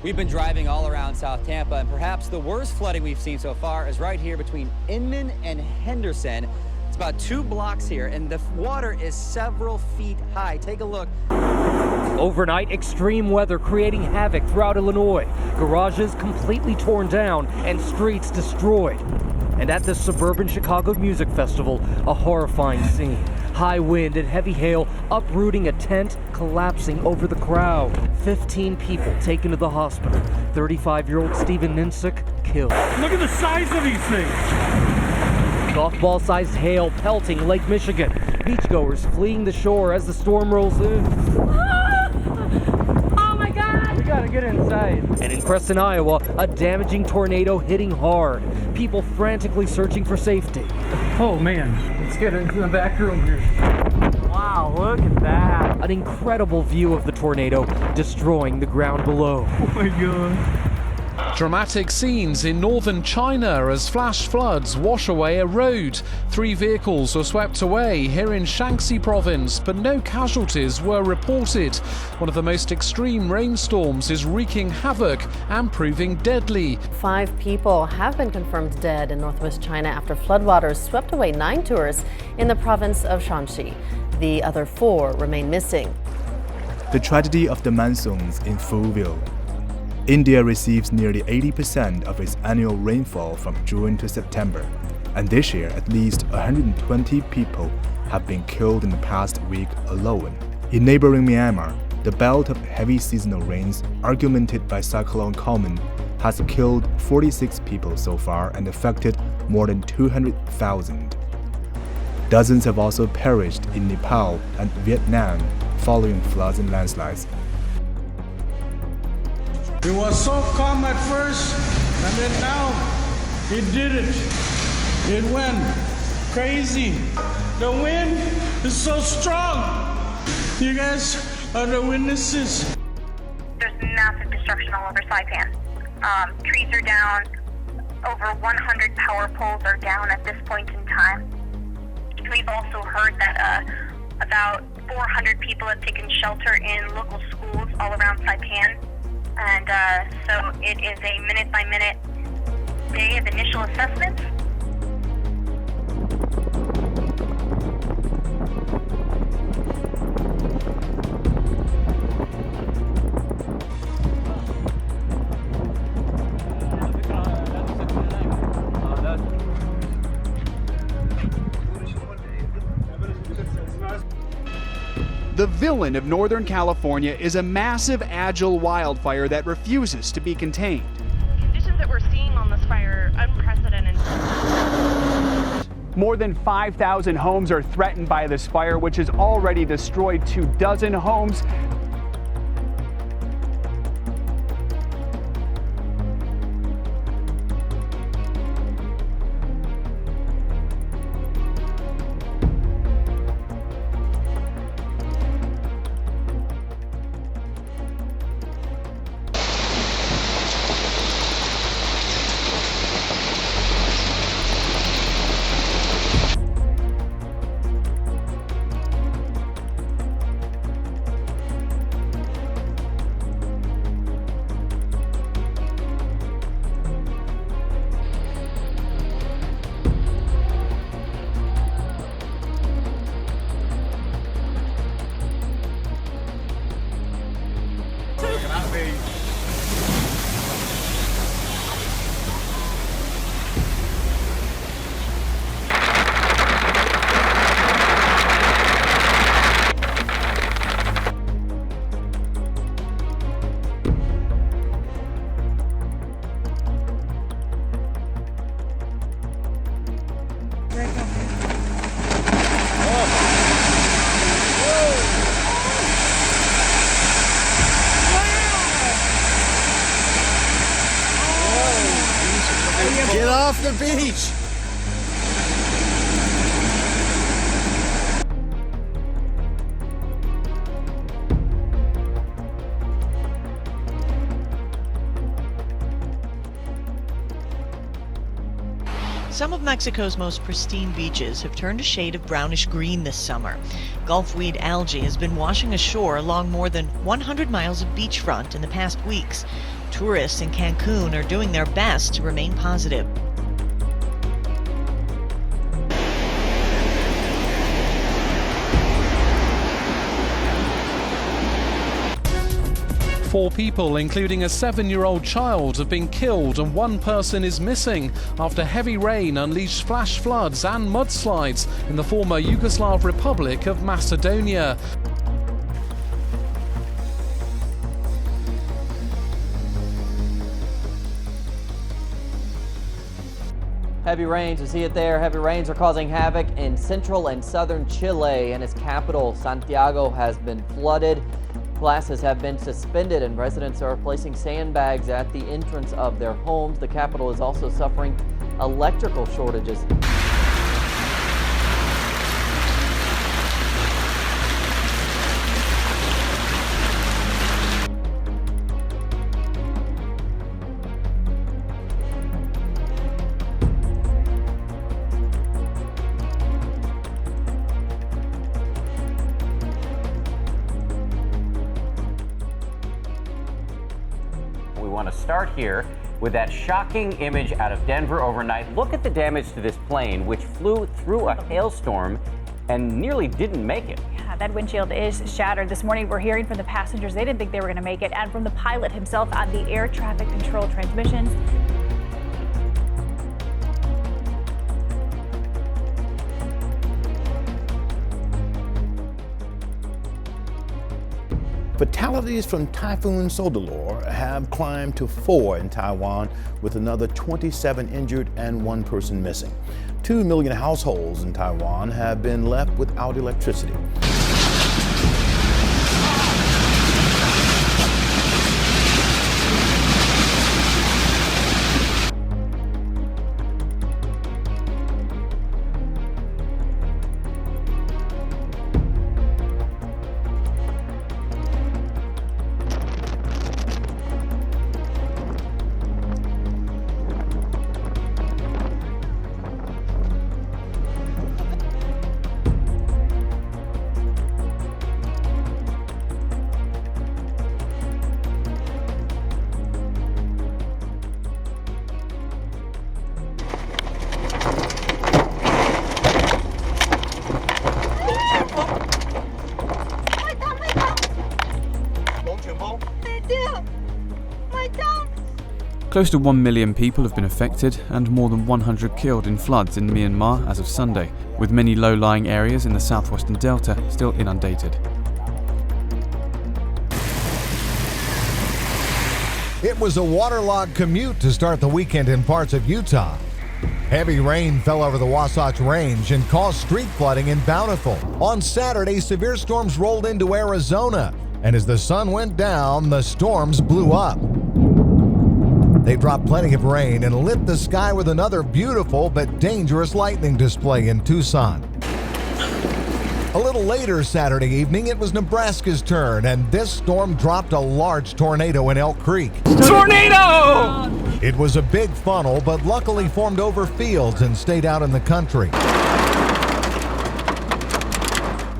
We've been driving all around South Tampa, and perhaps the worst flooding we've seen so far is right here between Inman and Henderson. It's about 2 blocks here, and the water is several feet high. Take a look. Overnight, extreme weather creating havoc throughout Illinois. Garages completely torn down and streets destroyed. And at the suburban Chicago Music Festival, a horrifying scene. High wind and heavy hail uprooting a tent, collapsing over the crowd. 15 people taken to the hospital. 35-year-old Stephen Ninsick killed. Look at the size of these things! Golf ball-sized hail pelting Lake Michigan. Beachgoers fleeing the shore as the storm rolls in. Oh my God! We gotta get inside. And in Preston, Iowa, a damaging tornado hitting hard. People frantically searching for safety. Oh man, let's get into the back room here. Wow, look at that. An incredible view of the tornado destroying the ground below. Oh my God. Dramatic scenes in northern China as flash floods wash away a road. 3 vehicles were swept away here in Shaanxi province, but no casualties were reported. One of the most extreme rainstorms is wreaking havoc and proving deadly. 5 people have been confirmed dead in northwest China after floodwaters swept away 9 tourists in the province of Shaanxi. The other 4 remain missing. The tragedy of the monsoons in full view. India receives nearly 80% of its annual rainfall from June to September, and this year at least 120 people have been killed in the past week alone. In neighboring Myanmar, the belt of heavy seasonal rains, augmented by Cyclone Coleman, has killed 46 people so far and affected more than 200,000. Dozens have also perished in Nepal and Vietnam following floods and landslides. It was so calm at first, and then now it did it. It went crazy. The wind is so strong. You guys are the witnesses. There's massive destruction all over Saipan. Trees are down. Over 100 power poles are down at this point in time. We've also heard that about 400 people have taken shelter in local schools all around Saipan. And so it is a minute-by-minute day of initial assessments. The villain of Northern California is a massive, agile wildfire that refuses to be contained. Conditions that we're seeing on this fire are unprecedented. More than 5,000 homes are threatened by this fire, which has already destroyed 24 homes. Get off the beach! Some of Mexico's most pristine beaches have turned a shade of brownish green this summer. Gulfweed algae has been washing ashore along more than 100 miles of beachfront in the past weeks. Tourists in Cancun are doing their best to remain positive. Four people, including a 7-year-old child, have been killed and one person is missing after heavy rain unleashed flash floods and mudslides in the former Yugoslav Republic of Macedonia. Heavy rains, you see it there. Heavy rains are causing havoc in central and southern Chile, and its capital, Santiago, has been flooded. Classes have been suspended and residents are placing sandbags at the entrance of their homes. The capital is also suffering electrical shortages. We want to start here with that shocking image out of Denver overnight. Look at the damage to this plane, which flew through a hailstorm and nearly didn't make it. Yeah, that windshield is shattered. This morning, we're hearing from the passengers they didn't think they were going to make it, and from the pilot himself on the air traffic control transmissions. Fatalities from Typhoon Soudelor have climbed to 4 in Taiwan, with another 27 injured and 1 person missing. 2 million households in Taiwan have been left without electricity. Close to 1 million people have been affected and more than 100 killed in floods in Myanmar as of Sunday, with many low-lying areas in the southwestern delta still inundated. It was a waterlogged commute to start the weekend in parts of Utah. Heavy rain fell over the Wasatch Range and caused street flooding in Bountiful. On Saturday, severe storms rolled into Arizona, and as the sun went down, the storms blew up. They dropped plenty of rain and lit the sky with another beautiful but dangerous lightning display in Tucson. A little later Saturday evening, it was Nebraska's turn, and this storm dropped a large tornado in Elk Creek. Tornado! It was a big funnel, but luckily formed over fields and stayed out in the country.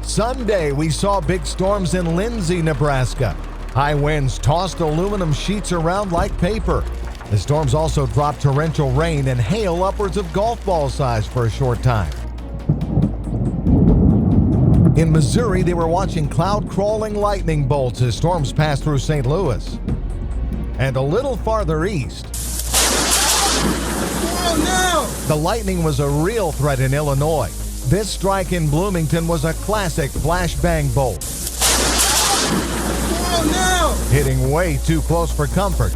Sunday, we saw big storms in Lindsay, Nebraska. High winds tossed aluminum sheets around like paper. The storms also dropped torrential rain and hail upwards of golf ball size for a short time. In Missouri, they were watching cloud-crawling lightning bolts as storms passed through St. Louis. And a little farther east, the lightning was a real threat in Illinois. This strike in Bloomington was a classic flashbang bolt. Hitting way too close for comfort.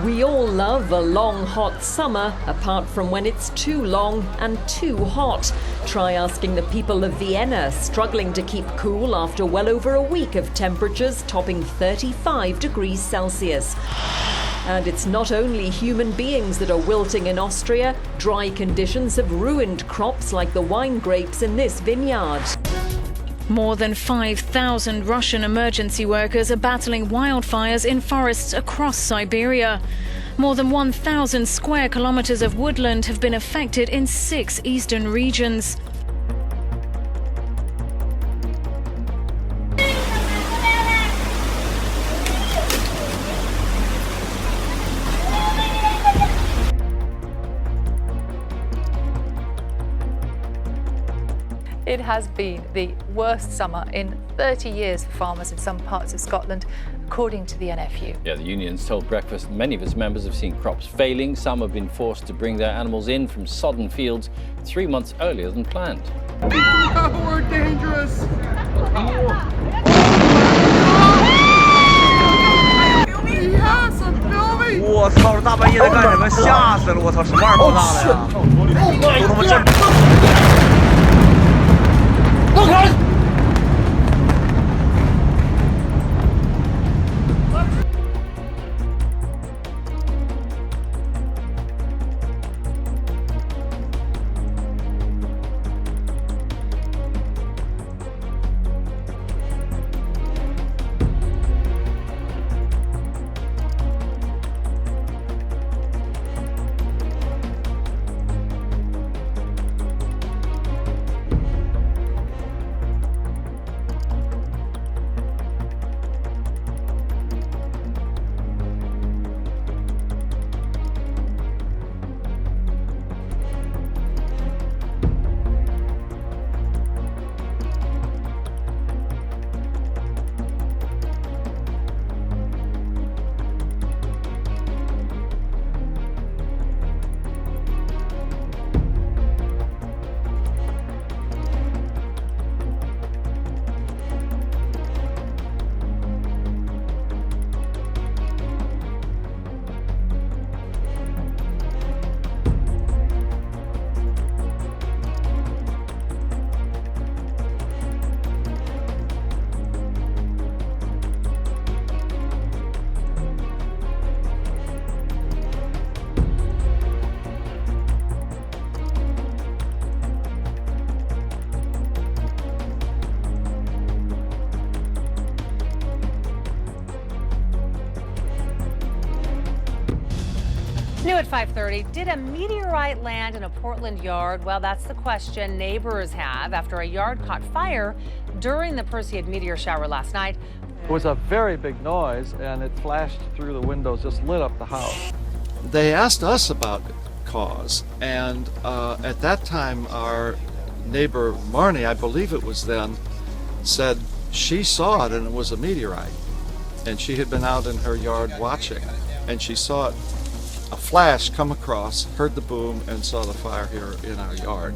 We all love a long, hot summer, apart from when it's too long and too hot. Try asking the people of Vienna, struggling to keep cool after well over a week of temperatures topping 35 degrees Celsius. And it's not only human beings that are wilting in Austria. Dry conditions have ruined crops like the wine grapes in this vineyard. More than 5,000 Russian emergency workers are battling wildfires in forests across Siberia. More than 1,000 square kilometers of woodland have been affected in 6 eastern regions. It has been the worst summer in 30 years for farmers in some parts of Scotland, according to the NFU. Yeah, the unions told Breakfast many of its members have seen crops failing. Some have been forced to bring their animals in from sodden fields 3 months earlier than planned. We're dangerous! New at 5:30, did a meteorite land in a Portland yard? Well, that's the question neighbors have after a yard caught fire during the Perseid meteor shower last night. It was a very big noise, and it flashed through the windows, just lit up the house. They asked us about cause, and at that time our neighbor Marnie, I believe it was then, said she saw it and it was a meteorite, and she had been out in her yard watching, and she saw it, a flash come across, heard the boom, and saw the fire here in our yard.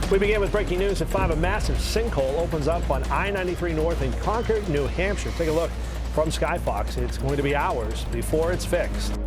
We begin with breaking news at 5. A massive sinkhole opens up on I-93 North in Concord, New Hampshire. Take a look from Skyfox. It's going to be hours before it's fixed.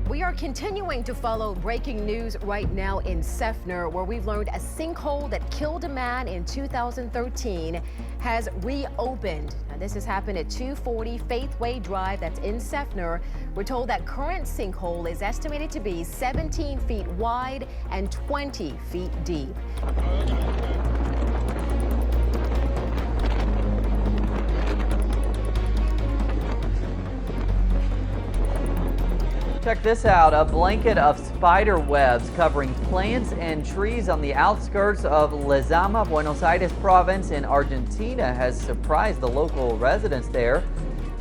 We are continuing to follow breaking news right now in Seffner, where we've learned a sinkhole that killed a man in 2013 has reopened. Now, this has happened at 240 Faithway Drive, that's in Seffner. We're told that current sinkhole is estimated to be 17 feet wide and 20 feet deep. Check this out, a blanket of spider webs covering plants and trees on the outskirts of Lezama, Buenos Aires province in Argentina has surprised the local residents there.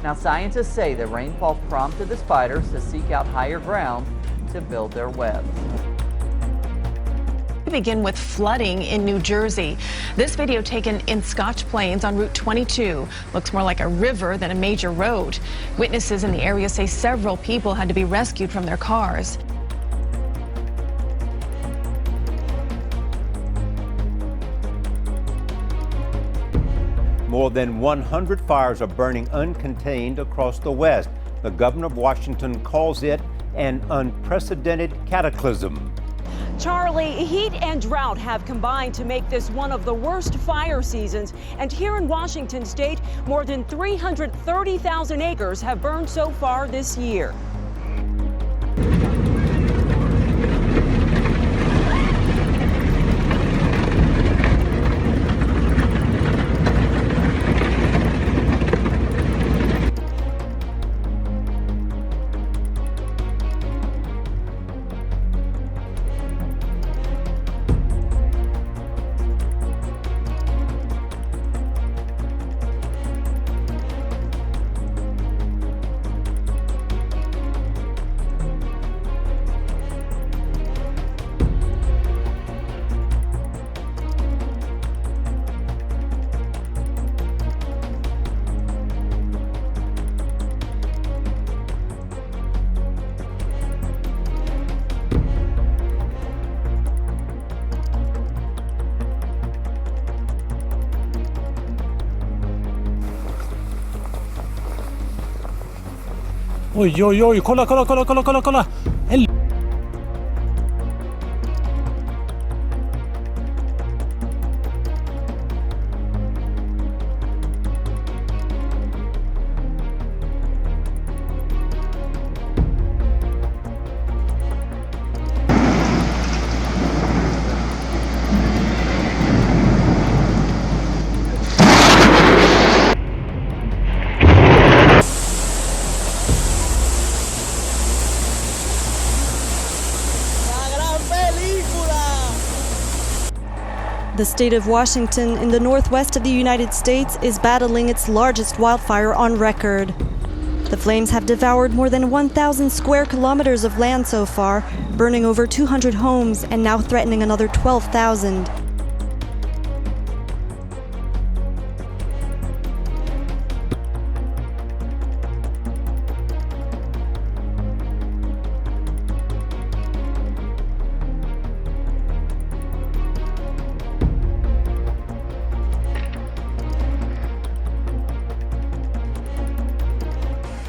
Now, scientists say the rainfall prompted the spiders to seek out higher ground to build their webs. We begin with flooding in New Jersey. This video taken in Scotch Plains on Route 22 looks more like a river than a major road. Witnesses in the area say several people had to be rescued from their cars. More than 100 fires are burning uncontained across the West. The governor of Washington calls it an unprecedented cataclysm. Charlie, heat and drought have combined to make this one of the worst fire seasons. And here in Washington state, more than 330,000 acres have burned so far this year. Oj, oj, oj, kolla, kolla, kolla, kolla, kolla, kolla! The state of Washington in the northwest of the United States is battling its largest wildfire on record. The flames have devoured more than 1,000 square kilometers of land so far, burning over 200 homes and now threatening another 12,000.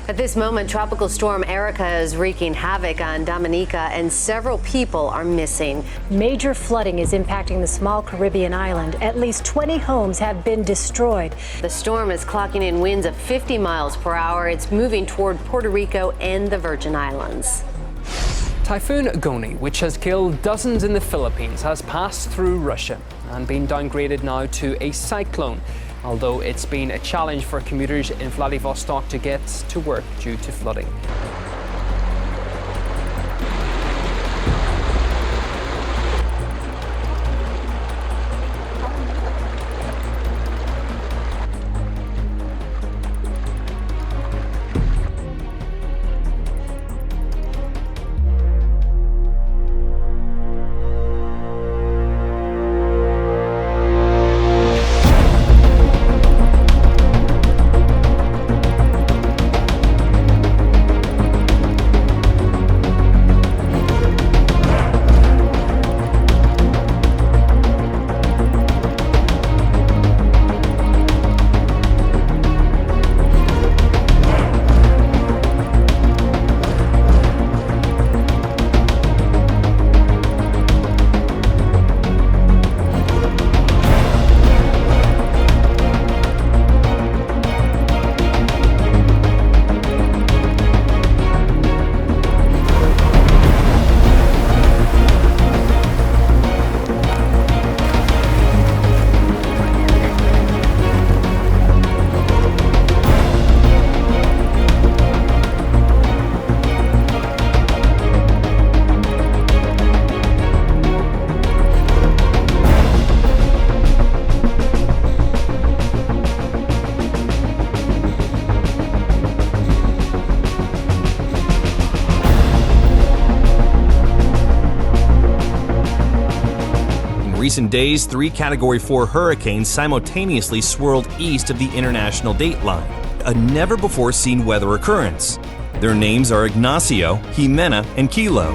At this moment, Tropical Storm Erica is wreaking havoc on Dominica, and several people are missing. Major flooding is impacting the small Caribbean island. At least 20 homes have been destroyed. The storm is clocking in winds of 50 miles per hour. It's moving toward Puerto Rico and the Virgin Islands. Typhoon Goni, which has killed dozens in the Philippines, has passed through Russia and been downgraded now to a cyclone, although it's been a challenge for commuters in Vladivostok to get to work due to flooding. recent days, 3 Category 4 hurricanes simultaneously swirled east of the international dateline, a never-before-seen weather occurrence. Their names are Ignacio, Jimena, and Kilo.